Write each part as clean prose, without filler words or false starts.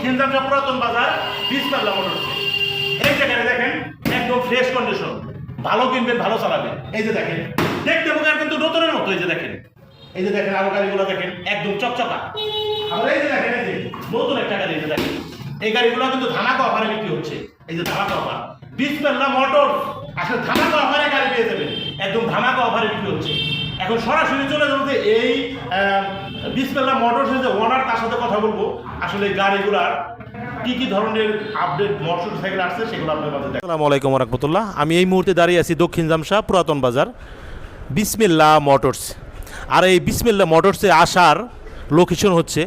দক্ষিণ জামশা পুরাতন বাজার বিসমিল্লাহ মোটরস। এই জায়গায় দেখেন একদম ফ্রেশ কন্ডিশন, ভালো কিনবেন ভালো চালাবেন। এই যে দেখেন দেখতে বোকার কিন্তু নতুনের মতো। এই যে দেখেন, এই যে দেখেন আরো গাড়িগুলো দেখেন একদম চকচকা। আবার এই যে দেখেন এই যে নতুন একটা গাড়ি, এই যে দেখেন এই গাড়িগুলো কিন্তু ধামাকা অফারে বিক্রি হচ্ছে। এই যে ধামাকা অফার বিসমিল্লাহ মোটরস, আসলে ধামাকা অফারে গাড়ি পেয়ে যাবেন, একদম ধামাকা অফারে বিক্রি হচ্ছে। এখন সরাসরি চলে যাবো যে এই বিসমিল্লাহ মোটরসের যে ওনার, তার সাথে কথা বলবো আসলে গাড়িগুলার কি কি ধরনের আপডেট মোটরসাইকেল আসছে সেগুলো আপনার মাঝে দেখেন। আসসালামু আলাইকুম রাহমাতুল্লাহ। আমি এই মুহূর্তে দাঁড়িয়ে আছি দক্ষিণ জামশা পুরাতন বাজার বিসমিল্লাহ মোটরস। আর এই বিসমিল্লাহ মোটরসে আসার লোকেশন হচ্ছে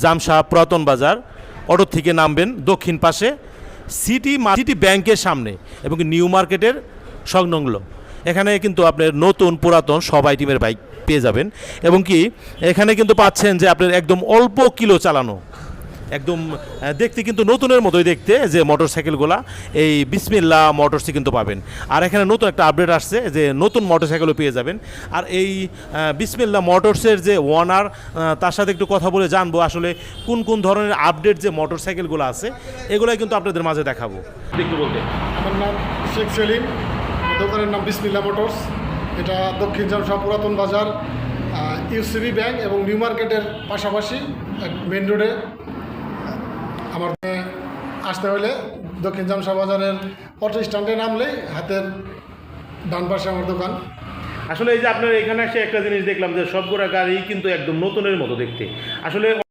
জামশা পুরাতন বাজার। অটো থেকে নামবেন দক্ষিণ পাশে সিটি ব্যাংকের সামনে এবং নিউ মার্কেটের সংলগ্ন। এখানে কিন্তু আপনার নতুন পুরাতন সব আইটেমের বাইক পেয়ে যাবেন এবং কি এখানে কিন্তু পাচ্ছেন যে আপনার একদম অল্প কিলো চালানো, একদম দেখতে কিন্তু নতুনের মতোই দেখতে যে মোটরসাইকেলগুলা এই বিসমিল্লাহ মোটরসে কিন্তু পাবেন। আর এখানে নতুন একটা আপডেট আসছে যে নতুন মোটরসাইকেলও পেয়ে যাবেন। আর এই বিসমিল্লাহ মোটরসের যে ওনার, তার সাথে একটু কথা বলে জানবো আসলে কোন কোন ধরনের আপডেট যে মোটরসাইকেলগুলো আছে এগুলোই কিন্তু আপনাদের মাঝে দেখাবো। একটু বলতে, আমার নাম শেখ সেলিম, দোকানের নাম বিসমিল্লাহ মোটরস। এটা দক্ষিণ জামশা পুরাতন বাজার, ইউসিবি ব্যাংক এবং নিউ মার্কেটের পাশাপাশি মেন রোডে। আমার আসতে হলে দক্ষিণ জামশা বাজারের অটো স্ট্যান্ডে নামলেই হাতের ডান পাশে আমার দোকান। আসলে এই যে আপনার এখানে এসে একটা জিনিস দেখলাম যে সবগুলা গাড়ি কিন্তু একদম নতুনের মতো দেখতে। আসলে